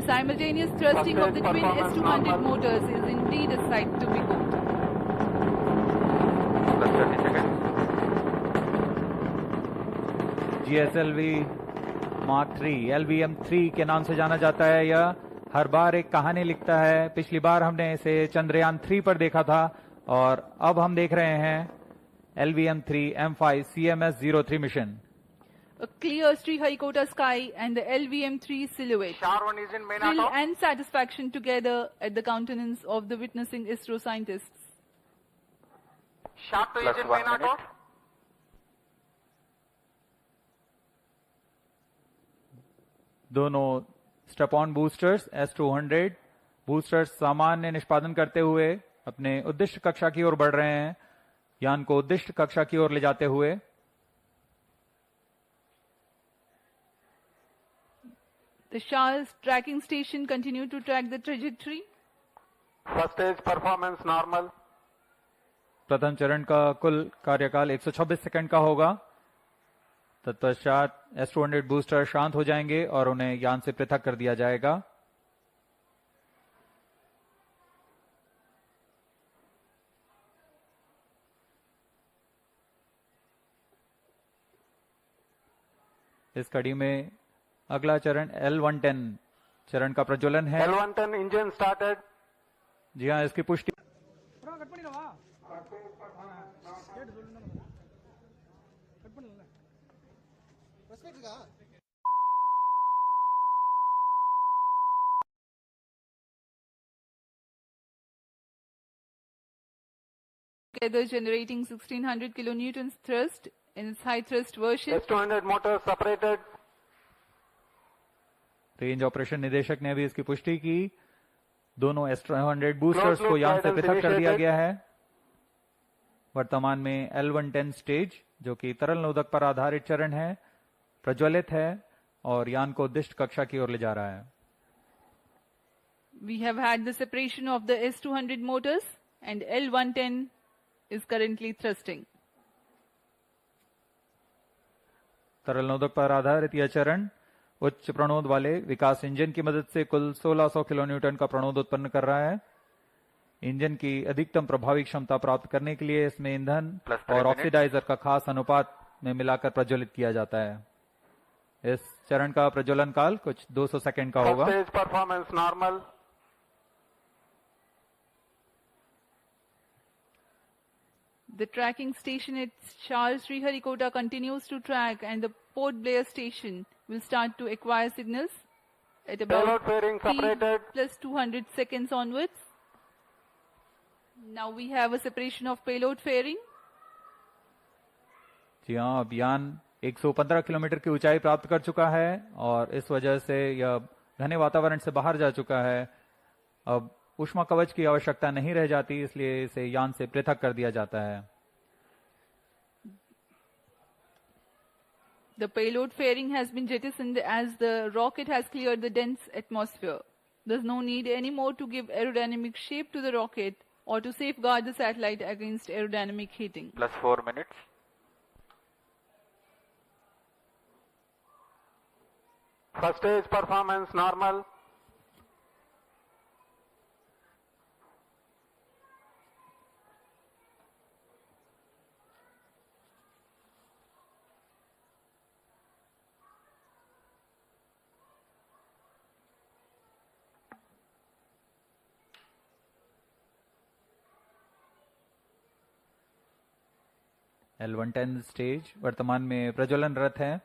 simultaneous thrusting of the twin S200 motors is indeed a sight to behold. Plus 30 seconds. GSLV Mark 3 LVM-3 के नाम से जाना जाता है। यह हर बार एक कहानी लिखता है। पिछली बार हमने इसे चंद्रयान 3 पर देखा था और अब हम देख रहे हैं LVM-3 M5 CMS-03 mission. A clear Seithigal sky and the LVM-3 silhouette. Sharwan is in main Thrill auto. and satisfaction together at the countenance of the witnessing ISRO scientists. Sharp to is in main auto. दोनों step on boosters S200 boosters सामान्य निष्पादन करते हुए अपने उद्दिष्ट कक्षा की ओर बढ़ रहे हैं। यान को उद्दिष्ट कक्षा की ओर ले जाते हुए The Shah's tracking station continued to track the trajectory. First stage performance normal. प्रथम चरण का कुल कार्यकाल 126 सेकंड का होगा। तत्पश्चात S200 बूस्टर शांत हो जाएंगे और उन्हें यान से पृथक कर दिया जाएगा। इस कड़ी में अगला चरण L110 चरण का प्रज्वलन है। L110 engine started. जी हाँ, इसकी पुष्टि Together generating 1600 kilonewtons thrust in its high thrust version. S200 motors separated. Range operation निदेशक ने भी इसकी पुष्टि की। दोनों S200 बूस्टर्स को यान से पृथक कर दिया गया है। वर्तमान में L110 स्टेज, जो कि तरल नोदक पर आधारित चरण है, प्रज्वलित है और यान को उद्दिष्ट कक्षा की ओर ले जा रहा है। We have had the separation of the S200 motors and L110 is currently thrusting. तरल नोदक पर आधारित यह चरण उच्च प्रणोद वाले विकास इंजन की मदद से कुल 1600 किलोन्यूटन का प्रणोद उत्पन्न कर रहा है। इंजन की अधिकतम प्रभावी क्षमता प्राप्त करने के लिए इसमें ईंधन और ऑक्सीडाइजर का खास अनुपात में मिलाकर प्रज्वलित किया जाता है। इस चरण का प्रज्वलन काल कुछ 200 सेकंड का होगा। First stage performance normal. The tracking station at Charles Sriharikota continues to track and the Port Blair station will start to acquire signals at about Payload fairing separated. plus 200 seconds onwards. Now we have a separation of payload fairing. जी हाँ, अब यान 115 kilometre की ऊंचाई प्राप्त कर चुका है और इस वजह से यह घने वातावरण से बाहर जा चुका है। अब ऊष्मा कवच की आवश्यकता नहीं रह जाती, इसलिए इसे यान से पृथक कर दिया जाता है। The payload fairing has been jettisoned as the rocket has cleared the dense atmosphere. There's no need anymore to give aerodynamic shape to the rocket or to safeguard the satellite against aerodynamic heating. Plus 4 minutes. First stage performance normal. L110 stage वर्तमान में प्रज्वलनरत है।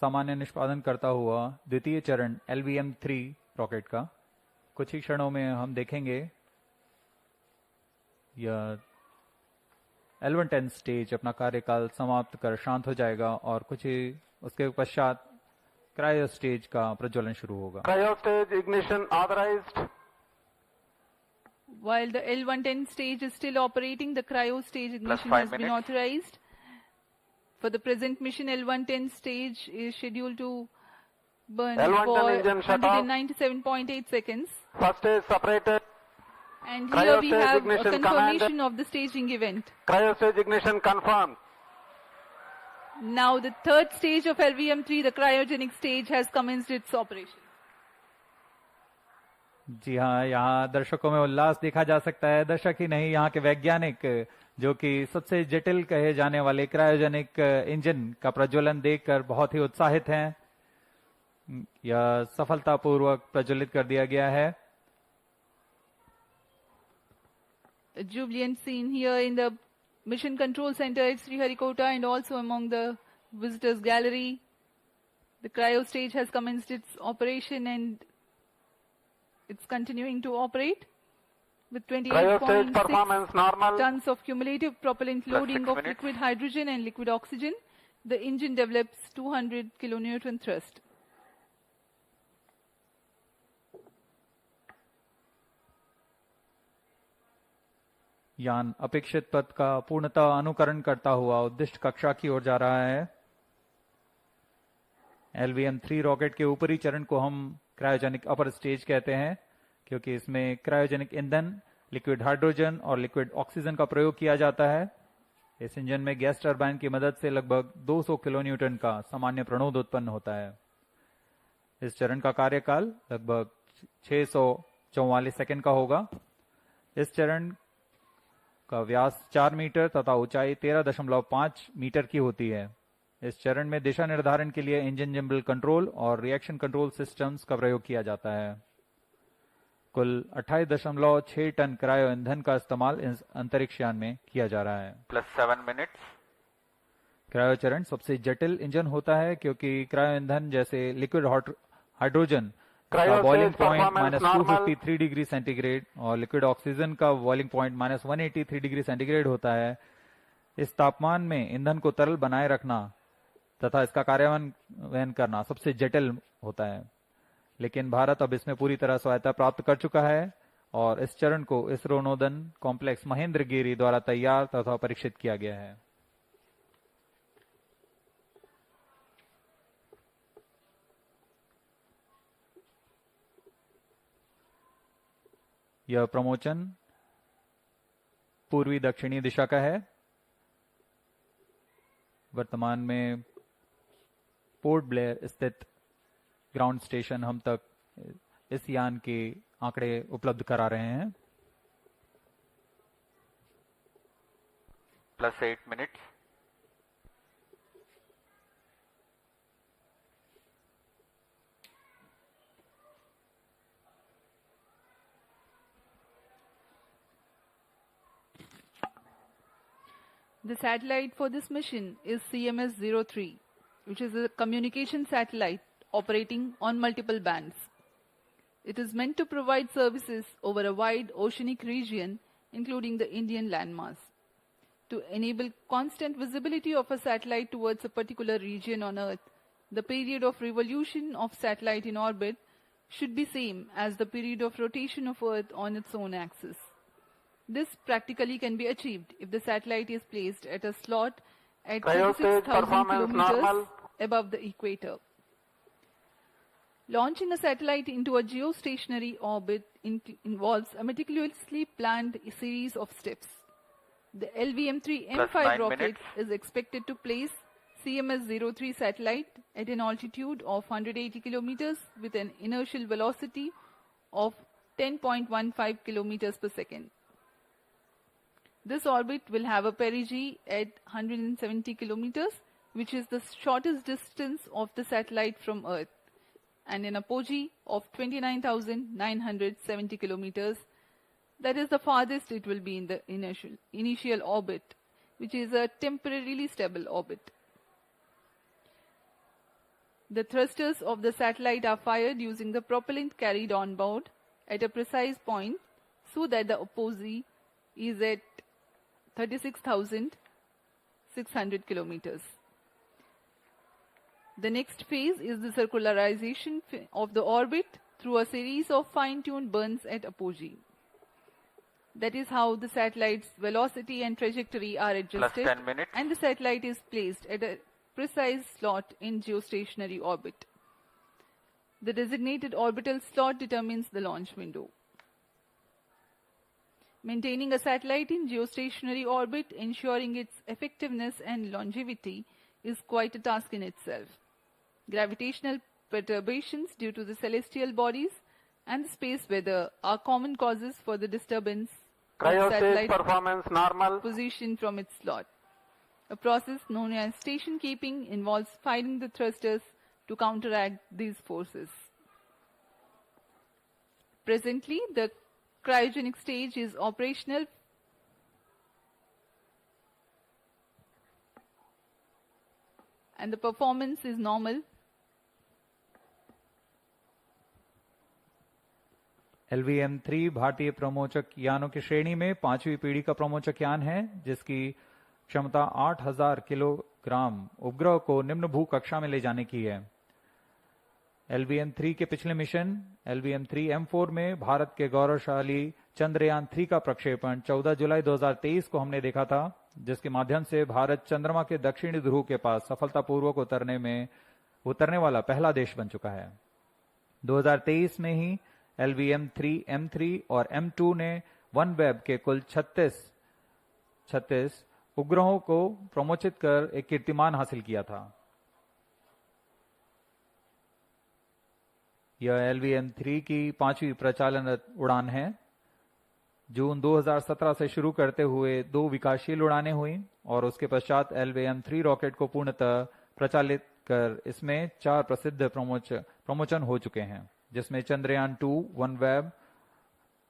सामान्य निष्पादन करता हुआ द्वितीय चरण LVM-3 rocket का कुछ ही क्षणों में हम देखेंगे। यह L110 स्टेज अपना कार्यकाल समाप्त कर शांत हो जाएगा और कुछ ही उसके पश्चात क्रायो स्टेज का प्रज्वलन शुरू होगा। Cryo stage ignition authorized. While the L110 stage is still operating, the cryo stage ignition 5 has been minutes. authorized. For the present mission, L110 stage is scheduled to burn L110 for engine shut off. 197.8 seconds. First stage separated. And Cryo here we stage have a ignition confirmation of the staging event. Cryo stage ignition confirmed. Now the third stage of LVM-3, the cryogenic stage, has commenced its operation. जी हाँ, यहाँ दर्शकों में उल्लास देखा जा सकता है। दर्शक ही नहीं, यहाँ के वैज्ञानिक जो कि सबसे जटिल कहे जाने वाले क्रायोजेनिक इंजन का प्रज्वलन देखकर बहुत ही उत्साहित हैं। यह सफलतापूर्वक प्रज्वलित कर दिया गया है। A jubilant scene here in the Mission Control Center at Sriharikota and also among the visitors gallery. The cryo stage has commenced its operation and it's continuing to operate with Cryo stage 28.6 performance normal. tons of cumulative propellant Plus loading 6 of minutes. liquid hydrogen and liquid oxygen. The engine develops 200 kilonewton thrust. यान अपेक्षित पथ का पूर्णतः अनुकरण करता हुआ उद्दिष्ट कक्षा की ओर जा रहा है। LVM-3 रॉकेट के ऊपरी चरण को हम क्रायोजेनिक अपर स्टेज कहते हैं, क्योंकि इसमें क्रायोजेनिक ईंधन, लिक्विड हाइड्रोजन और लिक्विड ऑक्सीजन का प्रयोग किया जाता है। इस इंजन में गैस टरबाइन की मदद से लगभग 200 किलोन्यूटन का सामान्य प्रणोद उत्पन्न होता है। इस चरण का कार्यकाल लगभग 644 सेकंड का होगा। इस चरण का व्यास 4 मीटर तथा ऊंचाई 13.5 मीटर की होती है। इस चरण में दिशा निर्धारण के लिए इंजन जिम्बल कंट्रोल और रिएक्शन कंट्रोल सिस्टम्स का प्रयोग किया जाता है। कुल 28.6 टन क्रायो ईंधन का इस्तेमाल इस अंतरिक्ष यान में किया जा रहा है। Plus 7 minutes. क्रायो चरण सबसे जटिल इंजन होता है, क्योंकि क्रायो ईंधन जैसे लिक्विड हाइड्रोजन का Cryo boiling stage point performance normal. -253 degree centigrade और लिक्विड ऑक्सीजन का बॉइलिंग पॉइंट -183 डिग्री सेंटीग्रेड होता है। इस तापमान में ईंधन को तरल बनाए रखना तथा इसका कार्यान्वयन करना सबसे जटिल होता है, लेकिन भारत अब इसमें पूरी तरह स्वायत्ता प्राप्त कर चुका है और इस चरण को इसरो नोदन कॉम्प्लेक्स महेंद्रगिरी द्वारा तैयार तथा परीक्षित किया गया है। यह प्रमोचन पूर्वी दक्षिणी दिशा का है। वर्तमान में पोर्ट ब्लेयर स्थित ग्राउंड स्टेशन हम तक इस यान के आंकड़े उपलब्ध करा रहे हैं। Plus 8 minutes. The satellite for this mission is CMS-03, which is a communication satellite operating on multiple bands. It is meant to provide services over a wide oceanic region, including the Indian landmass. To enable constant visibility of a satellite towards a particular region on Earth, the period of revolution of satellite in orbit should be same as the period of rotation of Earth on its own axis. This practically can be achieved if the satellite is placed at a slot at Cryo stage 36,000 performance kilometers normal. above the equator. Launching a satellite into a geostationary orbit involves a meticulously planned series of steps. The LVM-3 Plus M5 9 rocket minutes. is expected to place CMS-03 satellite at an altitude of 180 kilometers with an inertial velocity of 10.15 kilometers per second. This orbit will have a perigee at 170 kilometers, which is the shortest distance of the satellite from Earth, and an apogee of 29,970 kilometers. That is the farthest it will be in the initial orbit, which is a temporarily stable orbit. The thrusters of the satellite are fired using the propellant carried on board at a precise point so that the apogee is at 36,600 kilometers. The next phase is the circularization of the orbit through a series of fine-tuned burns at apogee. That is how the satellite's velocity and trajectory are adjusted, 10 minutes. and the satellite is placed at a precise slot in geostationary orbit. The designated orbital slot determines the launch window. Maintaining a satellite in geostationary orbit, ensuring its effectiveness and longevity, is quite a task in itself. Gravitational perturbations due to the celestial bodies and the space weather are common causes for the disturbance of Cryostage satellite performance normal. position from its slot. A process known as station keeping involves firing the thrusters to counteract these forces. Presently, the cryogenic stage is operational and the performance is normal. LVM-3 भारतीय प्रमोचक यानों की श्रेणी में 5वीं पीढ़ी का प्रमोचक यान है, जिसकी क्षमता 8000 किलोग्राम उपग्रह को निम्न भू कक्षा में ले जाने की है। LVM-3 के पिछले मिशन LVM-3M4 में भारत के गौरवशाली चंद्रयान 3 का प्रक्षेपण 14 जुलाई 2023 को हमने देखा था, जिसके माध्यम से भारत चंद्रमा के दक्षिणी ध्रुव के पास सफलतापूर्वक उतरने वाला पहला देश बन चुका है। 2023 में ही LVM-3 M3 और M2 ने OneWeb के कुल 36 उपग्रहों को प्रमोचित कर एक कीर्तिमान हासिल किया था। यह LVM-3 की 5वीं प्रचालन उड़ान है। जून 2017 से शुरू करते हुए 2 विकासशील उड़ानें हुई और उसके पश्चात LVM-3 रॉकेट को पूर्णतः प्रचालित कर इसमें 4 प्रसिद्ध प्रमोचन हो चुके हैं, जिसमें चंद्रयान 2,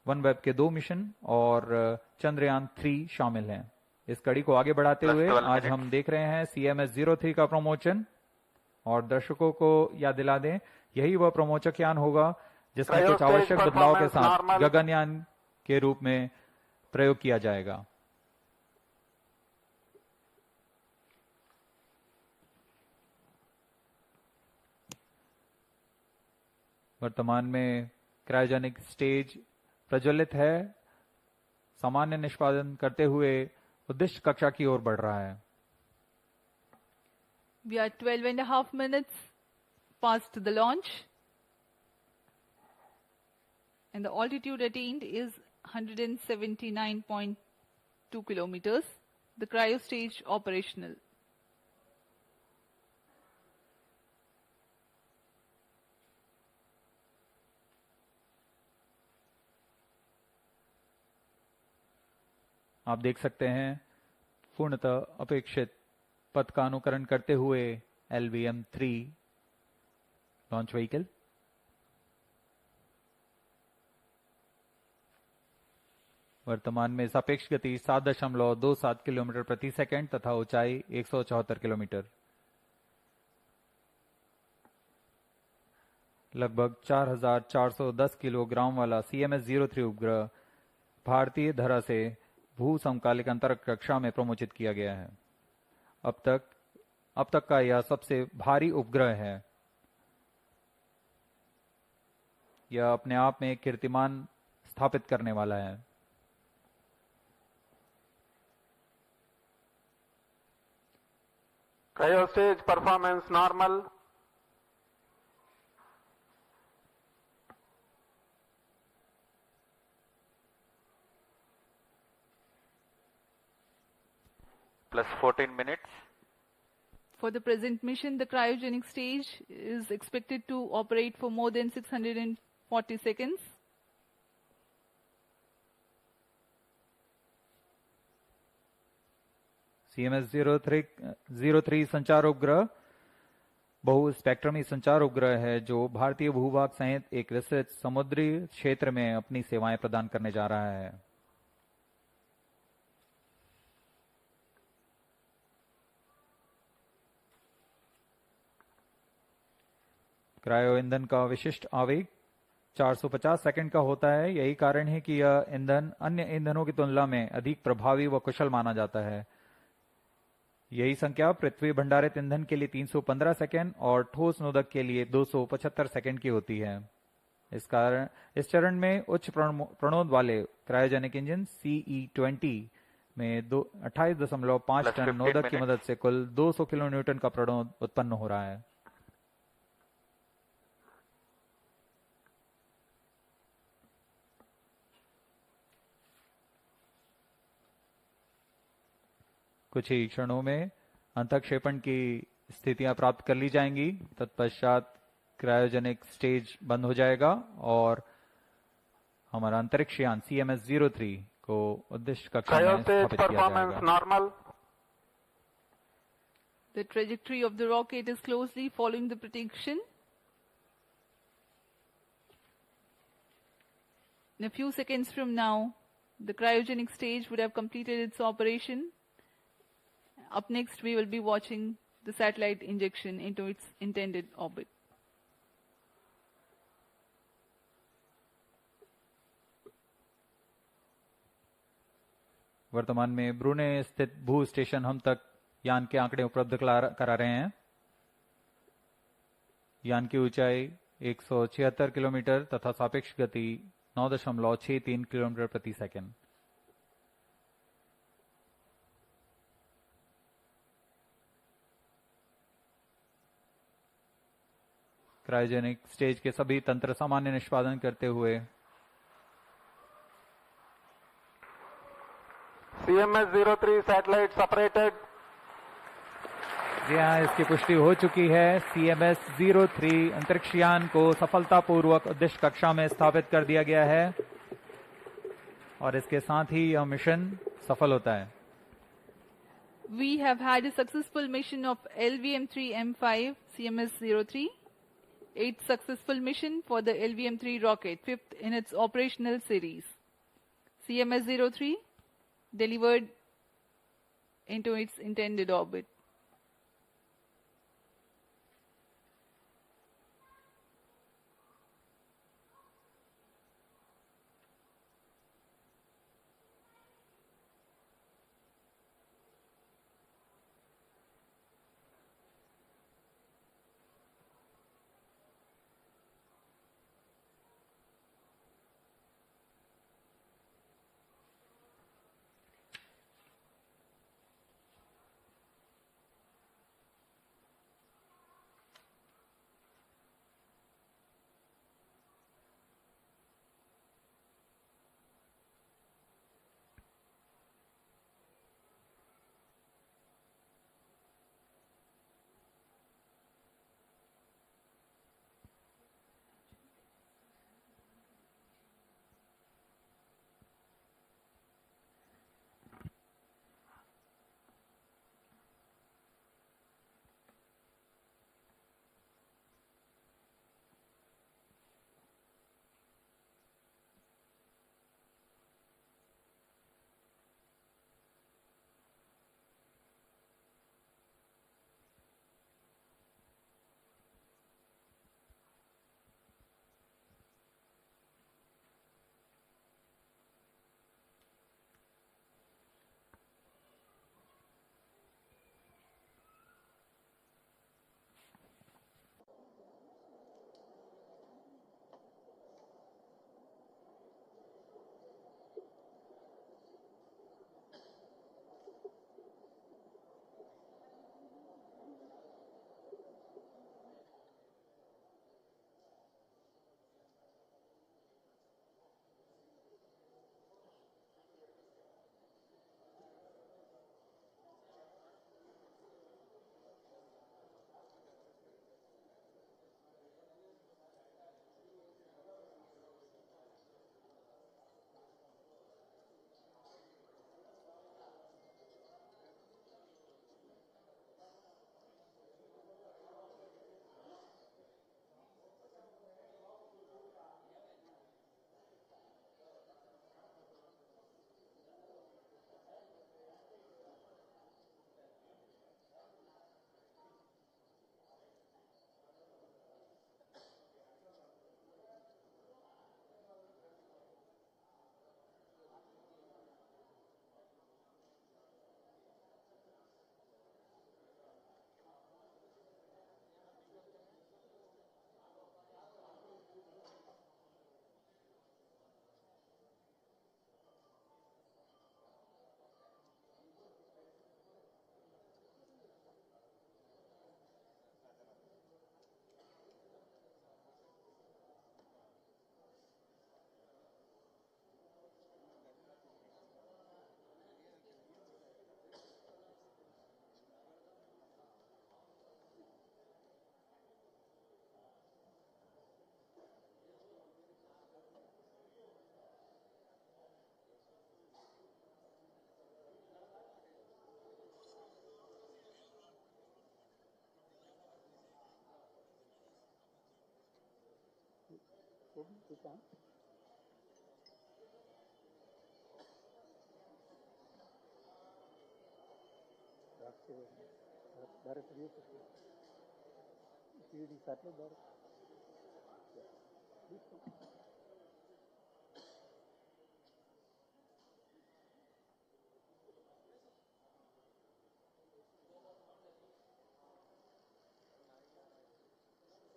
OneWeb के 2 मिशन और चंद्रयान 3 शामिल हैं। इस कड़ी को आगे बढ़ाते हुए आज हम देख रहे हैं CMS-03 का प्रमोचन, और दर्शकों को याद दिला दें, यही वह प्रमोचक यान होगा जिसमें कुछ आवश्यक बदलाव के साथ गगनयान के रूप में प्रयोग किया जाएगा। वर्तमान में क्रायोजेनिक स्टेज प्रज्वलित है, सामान्य निष्पादन करते हुए उद्दिष्ट कक्षा की ओर बढ़ रहा है। We are 12.5 minutes past the launch and the altitude attained is 179.2 kilometers. The cryo stage operational. आप देख सकते हैं पूर्णतः अपेक्षित पथ का अनुकरण करते हुए LVM-3 लॉन्च व्हीकल। वर्तमान में सापेक्ष गति 7.27 किलोमीटर प्रति सेकंड तथा ऊंचाई 174 किलोमीटर। लगभग 4410 किलोग्राम वाला CMS-03 उपग्रह भारतीय धरा से भू समकालिक अंतरिक्ष कक्षा में प्रमोचित किया गया है। अब तक का यह सबसे भारी उपग्रह है। यह अपने आप में एक कीर्तिमान स्थापित करने वाला है। Cryo stage performance normal. Plus 14 minutes. For the present mission, the cryogenic stage is expected to operate for more than 640 seconds. CMS-03 संचार उपग्रह बहु स्पेक्ट्रमी संचार उपग्रह है, जो भारतीय भूभाग सहित एक विस्तृत समुद्री क्षेत्र में अपनी सेवाएं प्रदान करने जा रहा है। क्रायो ईंधन का विशिष्ट आवेग 450 सेकंड का होता है। यही कारण है कि यह ईंधन अन्य ईंधनों की तुलना में अधिक प्रभावी व कुशल माना जाता है। यही संख्या पृथ्वी भंडारित ईंधन के लिए 315 सेकंड और ठोस नोदक के लिए 275 सेकंड की होती है। इस चरण में उच्च प्रणोद वाले क्रायोजेनिक इंजन CE-20 में 28.5 टन नोदक की मदद से कुल 200 किलो न्यूटन का प्रणोद उत्पन्न हो रहा है। कुछ ही क्षणों में अंतःक्षेपण की स्थितियां प्राप्त कर ली जाएंगी। तत्पश्चात क्रायोजेनिक स्टेज बंद हो जाएगा और हमारा अंतरिक्ष यान CMS-03 को उद्देश्य कक्षा में Cryostage स्थापित किया performance जाएगा। normal. The trajectory of the rocket is closely following the prediction. In a few seconds from now, the cryogenic stage would have completed its operation. Up next, we will be watching the satellite injection into its intended orbit. वर्तमान में ब्रूने स्थित भू station हम तक यान के आंकड़े उपलब्ध करा रहे हैं। यान की ऊंचाई 176 किलोमीटर तथा सापेक्ष गति 9.63 किलोमीटर प्रति सेकंड। क्रायोजेनिक स्टेज के सभी तंत्र सामान्य निष्पादन करते हुए CMS-03 satellite separated. जी हाँ, इसकी पुष्टि हो चुकी है। CMS-03 अंतरिक्ष यान को सफलतापूर्वक उद्देश्य कक्षा में स्थापित कर दिया गया है और इसके साथ ही यह मिशन सफल होता है। We have had a successful mission of LVM-3M5 CMS-03, 8th successful mission for the LVM-3 rocket, 5th in its operational series. CMS-03 delivered into its intended orbit.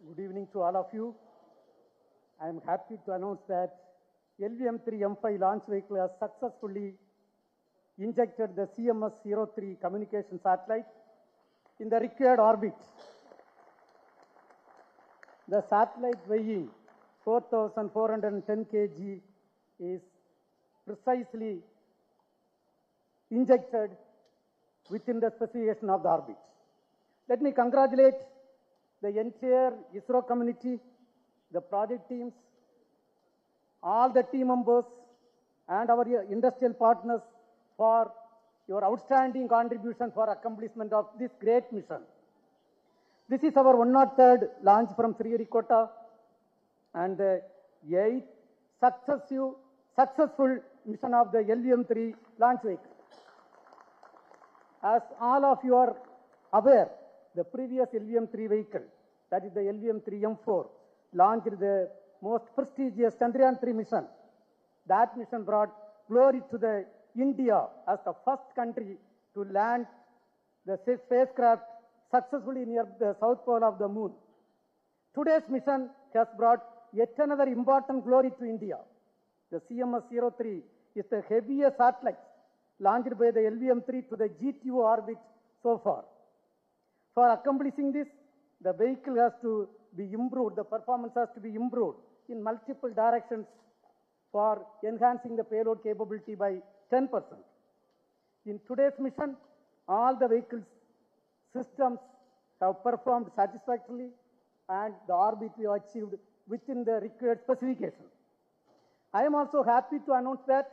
Good evening to all of you. I am happy to announce that LVM-3M5 launch vehicle has successfully injected the CMS-03 communication satellite in the required orbit. The satellite weighing 4,410 kg is precisely injected within the specification of the orbit. Let me congratulate the entire ISRO community, the project teams, all the team members, and our industrial partners for your outstanding contribution for accomplishment of this great mission. This is our 103rd launch from Sriharikota and the 8th successful mission of the LVM-3 launch vehicle. As all of you are aware, the previous LVM-3 vehicle, that is the LVM-3M4, launched the most prestigious Chandrayaan-3 mission. That mission brought glory to the India as the first country to land the spacecraft successfully near the south pole of the moon. Today's mission has brought yet another important glory to India. The CMS-03 is the heaviest satellite launched by the LVM-3 to the GTO orbit so far. For accomplishing this, the vehicle has to be improved, the performance has to be improved in multiple directions for enhancing the payload capability by 10%. In today's mission, all the vehicle's systems have performed satisfactorily and the orbit we have achieved within the required specification. I am also happy to announce that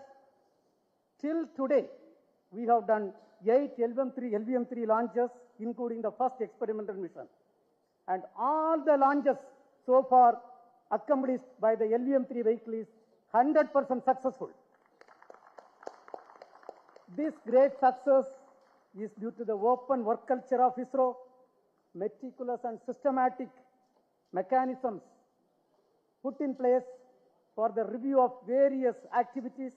till today, we have done 8 LVM-3 launches, including the first experimental mission. And all the launches so far accomplished by the LVM-3 vehicle is 100% successful. This great success is due to the open work culture of ISRO, meticulous and systematic mechanisms put in place for the review of various activities,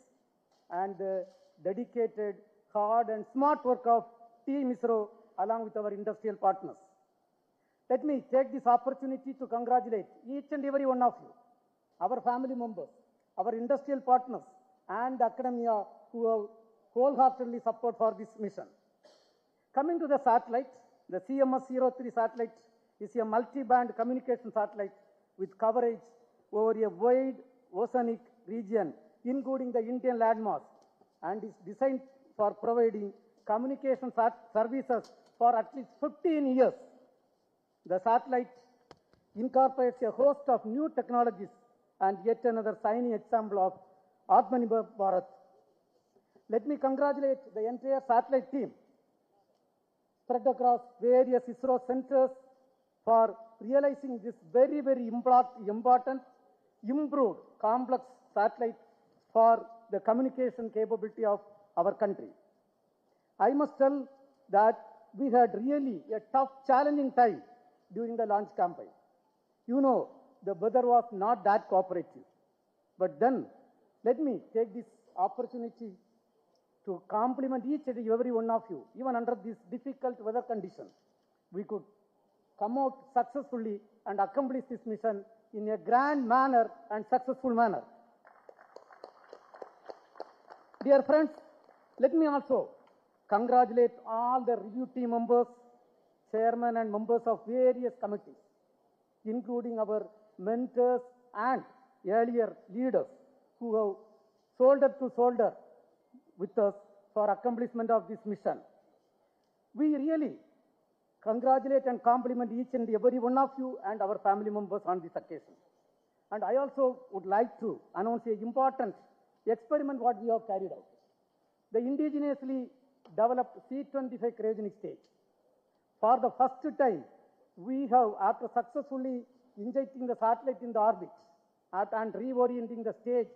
and the dedicated, hard and smart work of Team ISRO along with our industrial partners. Let me take this opportunity to congratulate each and every one of you, our family members, our industrial partners, and academia who have wholeheartedly support for this mission. Coming to the satellite, the CMS-03 satellite is a multi-band communication satellite with coverage over a wide oceanic region, including the Indian landmass, and is designed for providing communication services for at least 15 years. The satellite incorporates a host of new technologies and yet another shining example of Atmanirbhar Bharat. Let me congratulate the entire satellite team spread across various ISRO centers for realizing this very, very important, improved, complex satellite for the communication capability of our country. I must tell that we had really a tough, challenging time during the launch campaign. You know, the weather was not that cooperative. But then, let me take this opportunity to compliment each and every one of you. Even under these difficult weather conditions, we could come out successfully and accomplish this mission in a grand manner and successful manner. Dear friends, let me also congratulate all the review team members, chairmen and members of various committees, including our mentors and earlier leaders who have shoulder to shoulder with us for accomplishment of this mission. We really congratulate and compliment each and every one of you and our family members on this occasion. And I also would like to announce an important experiment what we have carried out. The indigenously developed C-25 cryogenic stage. For the first time, we have, after successfully injecting the satellite in the orbit and reorienting the stage.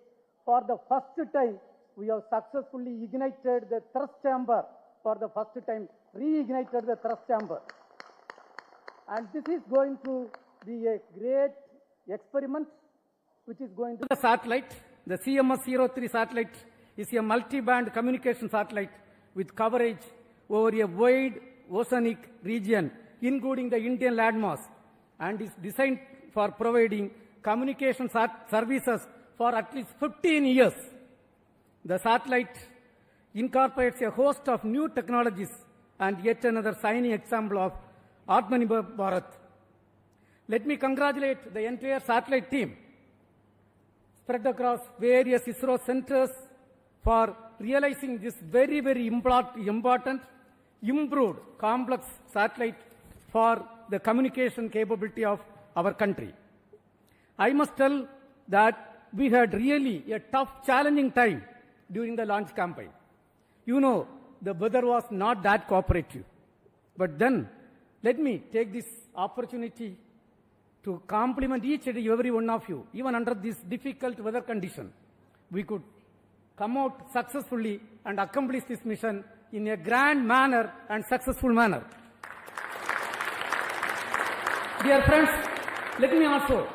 For the first time, we have successfully ignited the thrust chamber. For the first time, reignited the thrust chamber. And this is going to be a great experiment which is going to... The satellite, the CMS-03 satellite, is a multi-band communication satellite with coverage over a wide oceanic region, including the Indian landmass, and is designed for providing communication services for at least 15 years. The satellite incorporates a host of new technologies and yet another shining example of Atmanirbhar Bharat. Let me congratulate the entire satellite team spread across various ISRO centers for realizing this very, very important, improved, complex satellite for the communication capability of our country. I must tell that we had really a tough, challenging time during the launch campaign. You know, the weather was not that cooperative. But then, let me take this opportunity to compliment each and every one of you. Even under this difficult weather condition, we could come out successfully and accomplish this mission in a grand manner and successful manner. Dear friends, let me also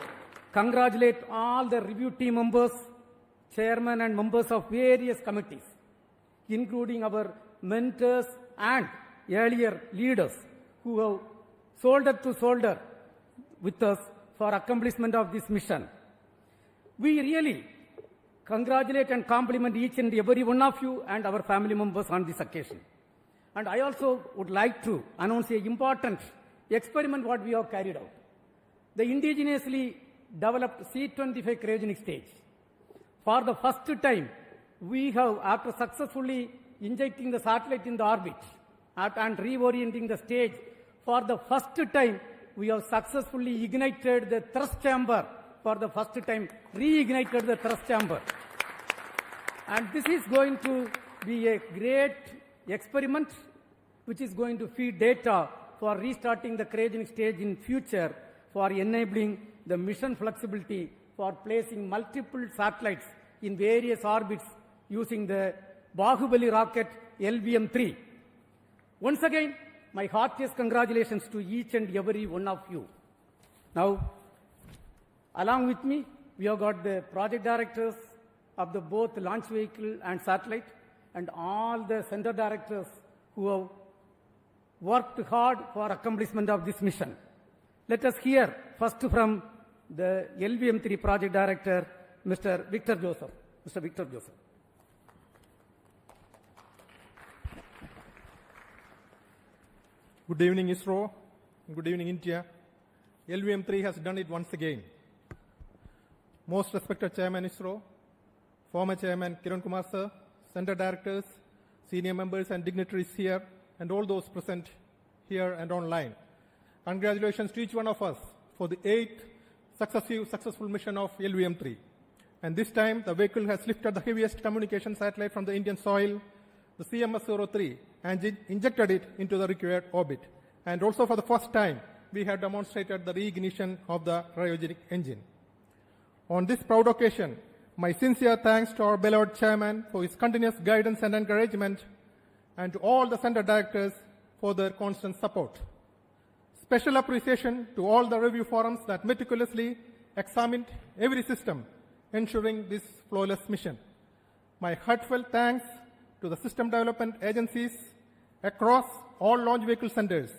congratulate all the review team members, chairmen and members of various committees, including our mentors and earlier leaders who have shoulder to shoulder with us for accomplishment of this mission. We really congratulate and compliment each and every one of you and our family members on this occasion. And I also would like to announce an important experiment what we have carried out. The indigenously developed C-25 cryogenic stage. For the first time, we have, after successfully injecting the satellite in the orbit and reorienting the stage, for the first time, we have successfully ignited the thrust chamber. For the first time, reignited the thrust chamber. And this is going to be a great experiment which is going to feed data for restarting the cryogenic stage in future, for enabling the mission flexibility for placing multiple satellites in various orbits using the Bahubali rocket LVM-3. Once again, my heartiest congratulations to each and every one of you. Now, along with me, we have got the project directors of the both launch vehicle and satellite, and all the center directors who have worked hard for accomplishment of this mission. Let us hear first from the LVM-3 project director, Mr. Victor Joseph. Mr. Victor Joseph. Good evening, ISRO. Good evening, India. LVM-3 has done it once again. Most respected Chairman ISRO, former Chairman Kiran Kumar sir, center directors, senior members and dignitaries here, and all those present here and online. Congratulations to each one of us for the 8th successful mission of LVM-3. And this time, the vehicle has lifted the heaviest communication satellite from the Indian soil, the CMS-03, and injected it into the required orbit. And also for the first time, we have demonstrated the reignition of the cryogenic engine. On this proud occasion, my sincere thanks to our beloved chairman for his continuous guidance and encouragement, and to all the center directors for their constant support. Special appreciation to all the review forums that meticulously examined every system, ensuring this flawless mission. My heartfelt thanks to the system development agencies across all launch vehicle centers,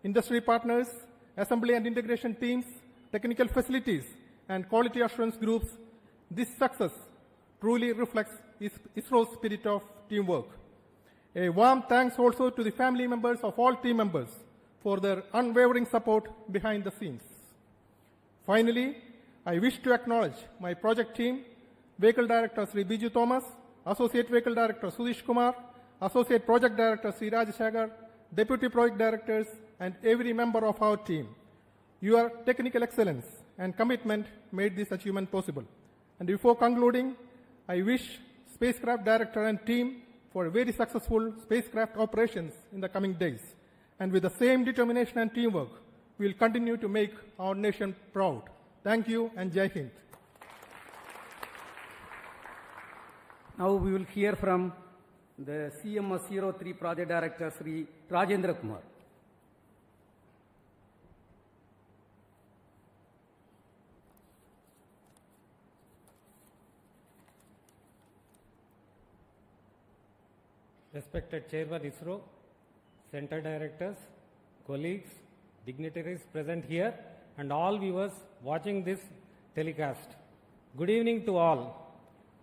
industry partners, assembly and integration teams, technical facilities, and quality assurance groups. This success truly reflects ISRO's spirit of teamwork. A warm thanks also to the family members of all team members for their unwavering support behind the scenes. Finally, I wish to acknowledge my project team, Vehicle Director Sri Biju Thomas, Associate Vehicle Director Sudish Kumar, Associate Project Director Sri Raj Shagar, Deputy Project Directors, and every member of our team. Your technical excellence and commitment made this achievement possible. And before concluding, I wish Spacecraft Director and team for very successful spacecraft operations in the coming days. And with the same determination and teamwork, we will continue to make our nation proud. Thank you and Jai Hind. Now we will hear from the CMS-03 Project Director, Sri Rajendra Kumar. Respected Chairman ISRO, Center Directors, colleagues, dignitaries present here, and all viewers watching this telecast. Good evening to all.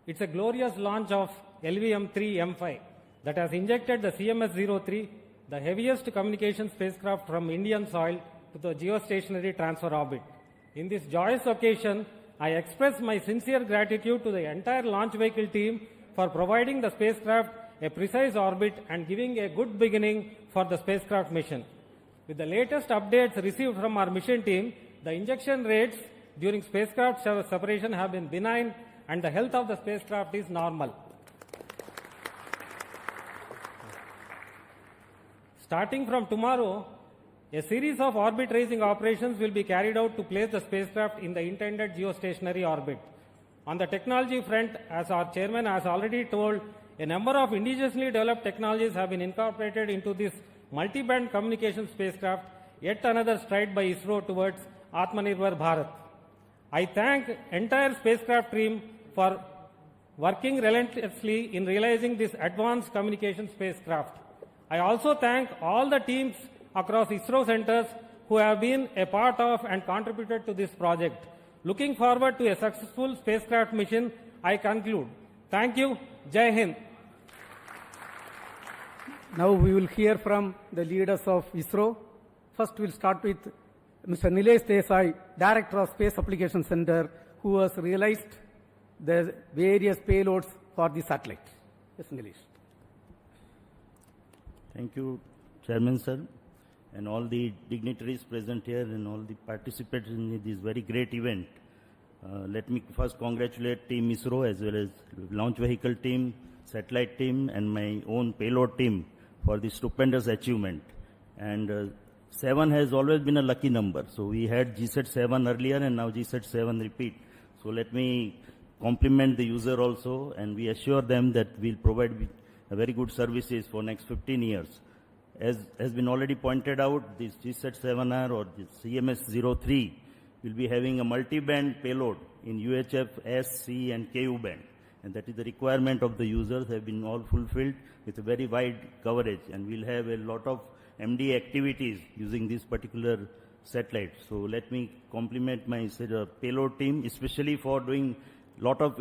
It's a glorious launch of LVM-3M5 that has injected the CMS-03, the heaviest communication spacecraft from Indian soil, to the geostationary transfer orbit. In this joyous occasion, I express my sincere gratitude to the entire launch vehicle team for providing the spacecraft a precise orbit and giving a good beginning for the spacecraft mission. With the latest updates received from our mission team, the injection rates during spacecraft separation have been benign and the health of the spacecraft is normal. Starting from tomorrow, a series of orbit raising operations will be carried out to place the spacecraft in the intended geostationary orbit. On the technology front, as our chairman has already told, a number of indigenously developed technologies have been incorporated into this multi-band communication spacecraft, yet another stride by ISRO towards Atmanirbhar Bharat. I thank entire spacecraft team for working relentlessly in realizing this advanced communication spacecraft. I also thank all the teams across ISRO centers who have been a part of and contributed to this project. Looking forward to a successful spacecraft mission, I conclude. Thank you. Jai Hind. Now we will hear from the leaders of ISRO. First we'll start with Mr. Nilesh Desai, Director of Space Application Center, who has realized the various payloads for the satellite. Yes, Nilesh. Thank you, Chairman sir, and all the dignitaries present here and all the participants in this very great event. Let me first congratulate Team ISRO as well as launch vehicle team, satellite team, and my own payload team for this stupendous achievement. And 7 has always been a lucky number. So we had GSAT 7 earlier and now GSAT 7 repeat. So let me compliment the user also, and we assure them that we'll provide very good services for next 15 years. As has been already pointed out, this GSAT 7R or the CMS-03 will be having a multi-band payload in UHF, S, C, and KU band. And that is the requirement of the users have been all fulfilled with a very wide coverage. And we'll have a lot of MD activities using this particular satellite. So let me compliment my payload team, especially for doing lot of